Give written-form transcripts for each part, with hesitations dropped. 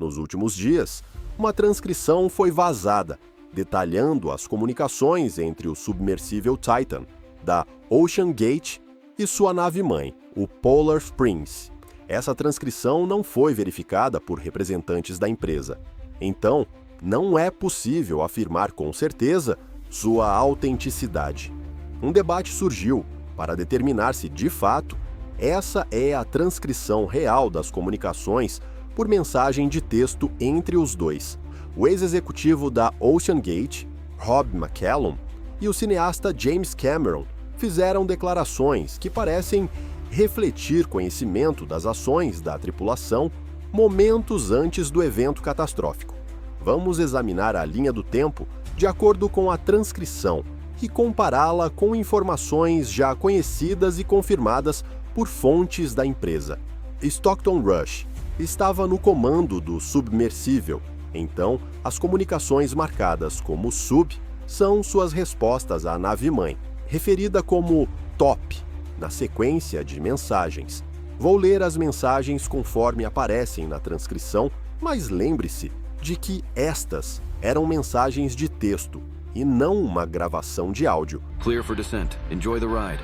Nos últimos dias, uma transcrição foi vazada, detalhando as comunicações entre o submersível Titan, da OceanGate, e sua nave-mãe, o Polar Prince. Essa transcrição não foi verificada por representantes da empresa. Então, não é possível afirmar com certeza sua autenticidade. Um debate surgiu para determinar se, de fato, essa é a transcrição real das comunicações por mensagem de texto entre os dois. O ex-executivo da OceanGate, Rob McCallum, e o cineasta James Cameron fizeram declarações que parecem refletir conhecimento das ações da tripulação momentos antes do evento catastrófico. Vamos examinar a linha do tempo de acordo com a transcrição e compará-la com informações já conhecidas e confirmadas por fontes da empresa. Stockton Rush estava no comando do submersível, então as comunicações marcadas como sub são suas respostas à nave-mãe, referida como top, na sequência de mensagens. Vou ler as mensagens conforme aparecem na transcrição, mas lembre-se de que estas eram mensagens de texto e não uma gravação de áudio. Clear for descent. Enjoy the ride.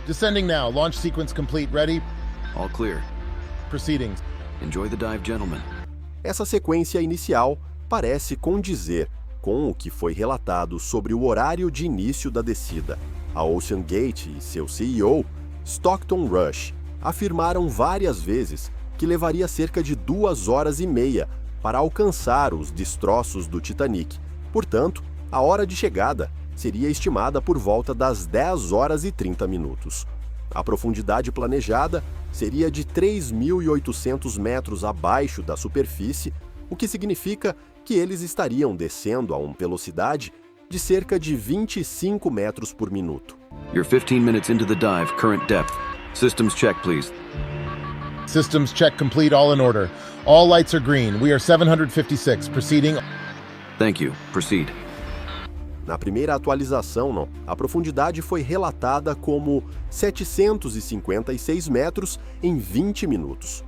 Descending now. Launch sequence complete. Ready? All clear. Proceeding. Enjoy the dive, gentlemen. Essa sequência inicial parece condizer com o que foi relatado sobre o horário de início da descida. A OceanGate e seu CEO, Stockton Rush, afirmaram várias vezes que levaria cerca de 2 horas e meia para alcançar os destroços do Titanic. Portanto, a hora de chegada seria estimada por volta das 10 horas e 30 minutos. A profundidade planejada seria de 3.800 metros abaixo da superfície, o que significa que eles estariam descendo a uma velocidade de cerca de 25 metros por minuto. You're 15 minutes into the dive, current depth. Systems check, please. Systems check complete, all in order. All lights are green. We are 756. Proceeding. Thank you. Proceed. Na primeira atualização, a profundidade foi relatada como 756 metros em 20 minutos.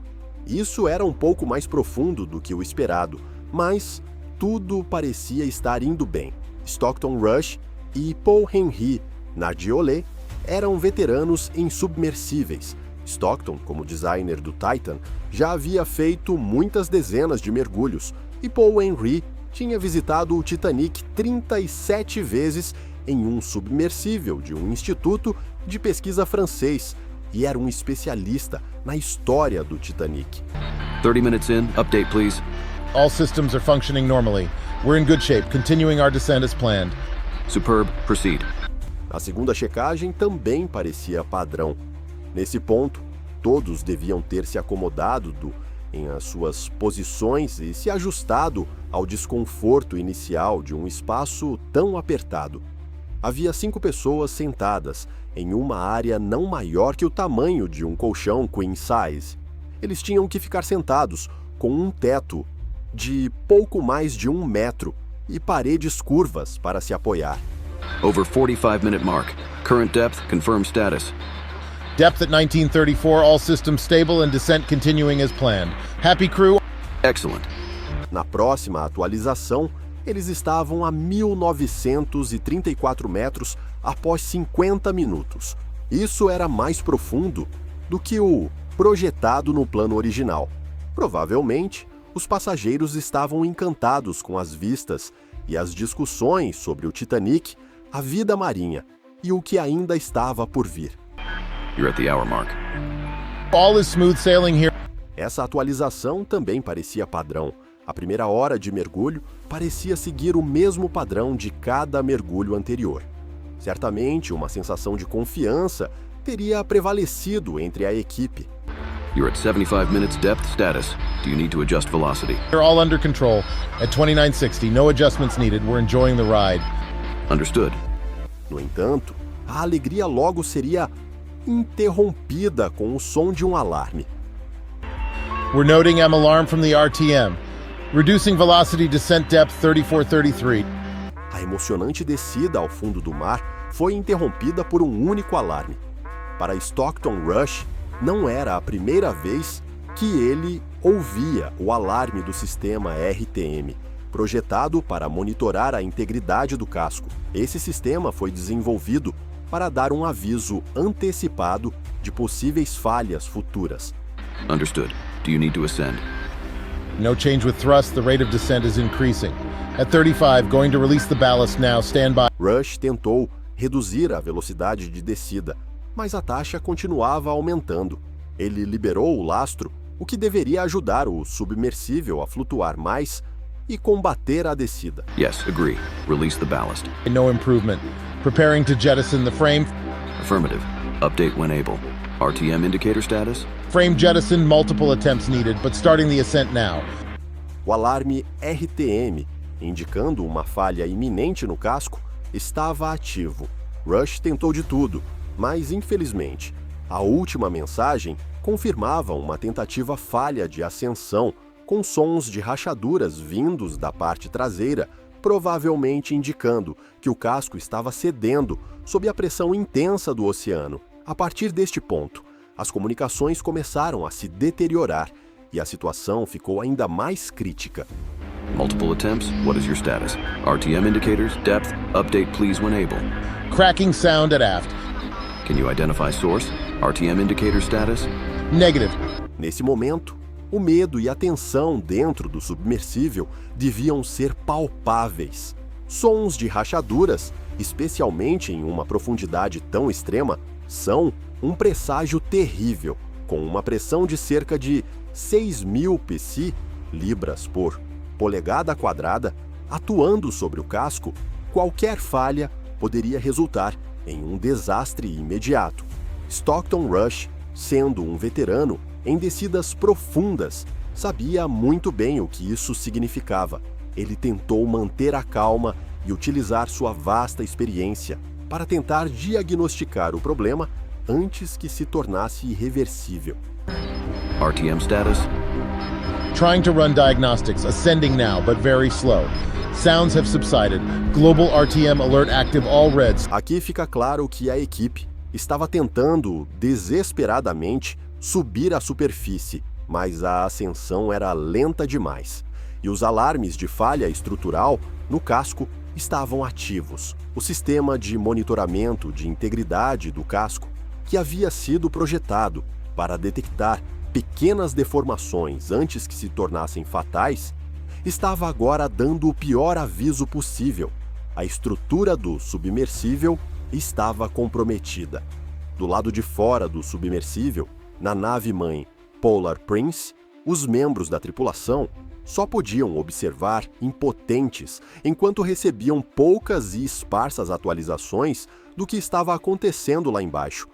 Isso era um pouco mais profundo do que o esperado, mas tudo parecia estar indo bem. Stockton Rush e Paul-Henri Nardiollet eram veteranos em submersíveis. Stockton, como designer do Titan, já havia feito muitas dezenas de mergulhos, e Paul-Henri tinha visitado o Titanic 37 vezes em um submersível de um instituto de pesquisa francês e era um especialista na história do Titanic. 30 minutes in. Update, please. All systems are functioning normally. We're in good shape, continuing our descent as planned. Superb. Proceed. A segunda checagem também parecia padrão. Nesse ponto, todos deviam ter se acomodado em as suas posições e se ajustado ao desconforto inicial de um espaço tão apertado. Havia 5 pessoas sentadas em uma área não maior que o tamanho de um colchão queen size. Eles tinham que ficar sentados com um teto de pouco mais de 1 metro e paredes curvas para se apoiar. Over 45-minute mark. Current depth, confirm status. Depth at 1934, all systems stable and descent continuing as planned. Happy crew? Excellent. Na próxima atualização, eles estavam a 1.934 metros após 50 minutos. Isso era mais profundo do que o projetado no plano original. Provavelmente, os passageiros estavam encantados com as vistas e as discussões sobre o Titanic, a vida marinha e o que ainda estava por vir. You're at the hour mark. All is smooth sailing here. Essa atualização também parecia padrão. A primeira hora de mergulho parecia seguir o mesmo padrão de cada mergulho anterior. Certamente, uma sensação de confiança teria prevalecido entre a equipe. You're at 75 minutes depth status. Do you need to adjust velocity? They're all under control. At 2960, no adjustments needed. We're enjoying the ride. Understood. No entanto, a alegria logo seria interrompida com o som de um alarme. We're noting an alarm from the RTM. Reducing velocity descent depth 3433. A emocionante descida ao fundo do mar foi interrompida por um único alarme. Para Stockton Rush, não era a primeira vez que ele ouvia o alarme do sistema RTM, projetado para monitorar a integridade do casco. Esse sistema foi desenvolvido para dar um aviso antecipado de possíveis falhas futuras. Understood. Do you need to ascend? No change with thrust, the rate of descent is increasing. At 35, going to release the ballast now, stand by. Rush tentou reduzir a velocidade de descida, mas a taxa continuava aumentando. Ele liberou o lastro, o que deveria ajudar o submersível a flutuar mais e combater a descida. Yes, agree. Release the ballast. No improvement. Preparing to jettison the frame. Affirmative. Update when able. RTM indicator status? Frame jettison, multiple attempts needed, but starting the ascent now. O alarme RTM, indicando uma falha iminente no casco, estava ativo. Rush tentou de tudo, mas infelizmente, a última mensagem confirmava uma tentativa falha de ascensão, com sons de rachaduras vindos da parte traseira, provavelmente indicando que o casco estava cedendo sob a pressão intensa do oceano. A partir deste ponto, as comunicações começaram a se deteriorar e a situação ficou ainda mais crítica. Multiple attempts? What is your status? RTM indicators, depth, update please when able. Cracking sound at aft. Can you identify source? RTM indicator status? Negative. Nesse momento, o medo e a tensão dentro do submersível deviam ser palpáveis. Sons de rachaduras, especialmente em uma profundidade tão extrema, são um presságio terrível, com uma pressão de cerca de 6.000 psi, libras por polegada quadrada, atuando sobre o casco. Qualquer falha poderia resultar em um desastre imediato. Stockton Rush, sendo um veterano em descidas profundas, sabia muito bem o que isso significava. Ele tentou manter a calma e utilizar sua vasta experiência para tentar diagnosticar o problema antes que se tornasse irreversível. RTM status? Trying to run diagnostics, ascending now, but very slow. Sounds have subsided. Global RTM alert active, all reds. Aqui fica claro que a equipe estava tentando desesperadamente subir à superfície, mas a ascensão era lenta demais, e os alarmes de falha estrutural no casco estavam ativos. O sistema de monitoramento de integridade do casco, que havia sido projetado para detectar pequenas deformações antes que se tornassem fatais, estava agora dando o pior aviso possível. A estrutura do submersível estava comprometida. Do lado de fora do submersível, na nave-mãe Polar Prince, os membros da tripulação só podiam observar impotentes enquanto recebiam poucas e esparsas atualizações do que estava acontecendo lá embaixo.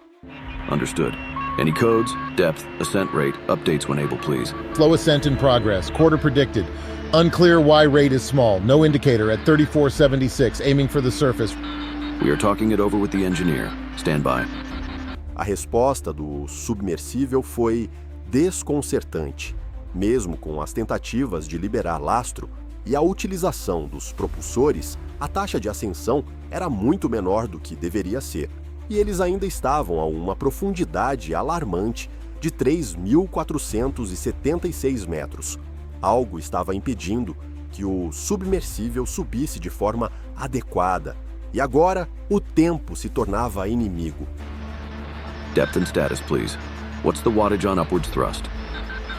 Understood. Any codes, depth, ascent rate, updates when able, please. Slow ascent in progress, quarter predicted. Unclear why rate is small, no indicator at 3476, aiming for the surface. We are talking it over with the engineer. Stand by. A resposta do submersível foi desconcertante. Mesmo com as tentativas de liberar lastro e a utilização dos propulsores, a taxa de ascensão era muito menor do que deveria ser, e eles ainda estavam a uma profundidade alarmante de 3.476 metros. Algo estava impedindo que o submersível subisse de forma adequada, e agora o tempo se tornava inimigo. Depth and status, please. What's the wattage on upwards thrust?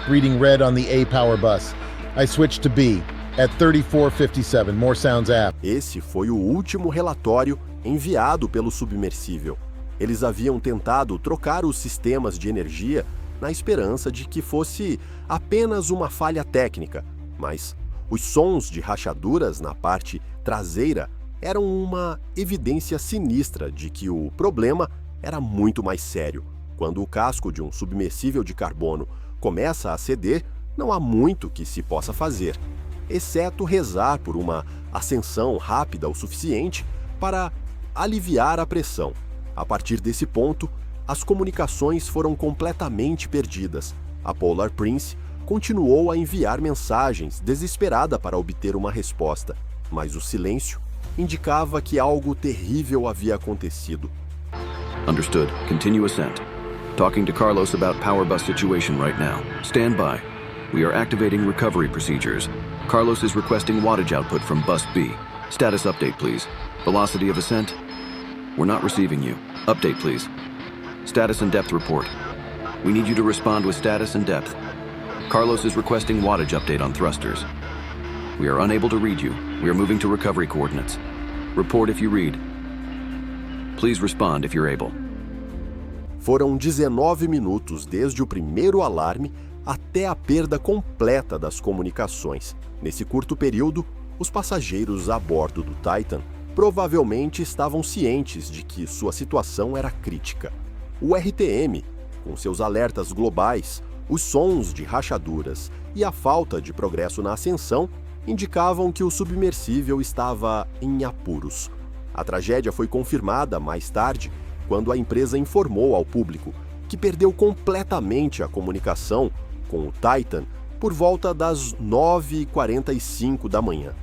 Reading red on the A power bus. I switched to B at 3457. More sounds aft. Esse foi o último relatório enviado pelo submersível. Eles haviam tentado trocar os sistemas de energia na esperança de que fosse apenas uma falha técnica, mas os sons de rachaduras na parte traseira eram uma evidência sinistra de que o problema era muito mais sério. Quando o casco de um submersível de carbono começa a ceder, não há muito que se possa fazer, exceto rezar por uma ascensão rápida o suficiente para aliviar a pressão. A partir desse ponto, as comunicações foram completamente perdidas. A Polar Prince continuou a enviar mensagens desesperada para obter uma resposta, mas o silêncio indicava que algo terrível havia acontecido. Understood. Continue ascent. Talking to Carlos about power bus situation right now. Stand by. We are activating recovery procedures. Carlos is requesting wattage output from Bus B. Status update, please. Velocity of ascent? We're not receiving you. Update, please. Status and depth report. We need you to respond with status and depth. Carlos is requesting wattage update on thrusters. We are unable to read you. We are moving to recovery coordinates. Report if you read. Please respond if you're able. Foram 19 minutos desde o primeiro alarme até a perda completa das comunicações. Nesse curto período, os passageiros a bordo do Titan provavelmente estavam cientes de que sua situação era crítica. O RTM, com seus alertas globais, os sons de rachaduras e a falta de progresso na ascensão indicavam que o submersível estava em apuros. A tragédia foi confirmada mais tarde, quando a empresa informou ao público que perdeu completamente a comunicação com o Titan por volta das 9h45 da manhã.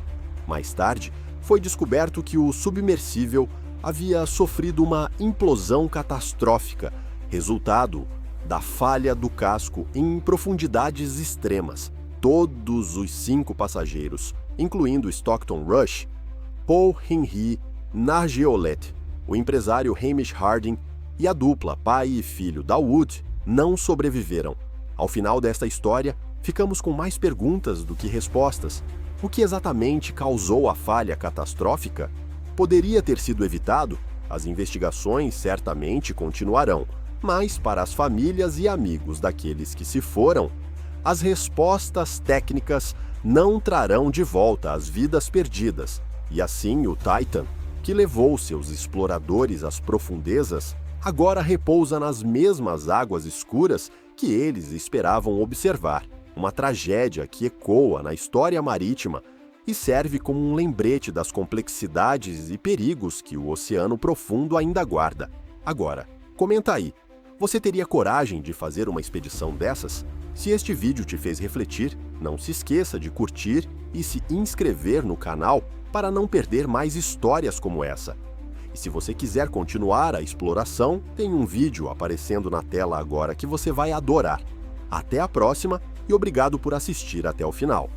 Mais tarde, foi descoberto que o submersível havia sofrido uma implosão catastrófica, resultado da falha do casco em profundidades extremas. Todos os 5 passageiros, incluindo Stockton Rush, Paul Henry Nargeolet, o empresário Hamish Harding e a dupla pai e filho Dawood, não sobreviveram. Ao final desta história, ficamos com mais perguntas do que respostas. O que exatamente causou a falha catastrófica? Poderia ter sido evitado? As investigações certamente continuarão, mas para as famílias e amigos daqueles que se foram, as respostas técnicas não trarão de volta as vidas perdidas, e assim o Titan, que levou seus exploradores às profundezas, agora repousa nas mesmas águas escuras que eles esperavam observar. Uma tragédia que ecoa na história marítima e serve como um lembrete das complexidades e perigos que o oceano profundo ainda guarda. Agora, comenta aí, você teria coragem de fazer uma expedição dessas? Se este vídeo te fez refletir, não se esqueça de curtir e se inscrever no canal para não perder mais histórias como essa. E se você quiser continuar a exploração, tem um vídeo aparecendo na tela agora que você vai adorar. Até a próxima e obrigado por assistir até o final.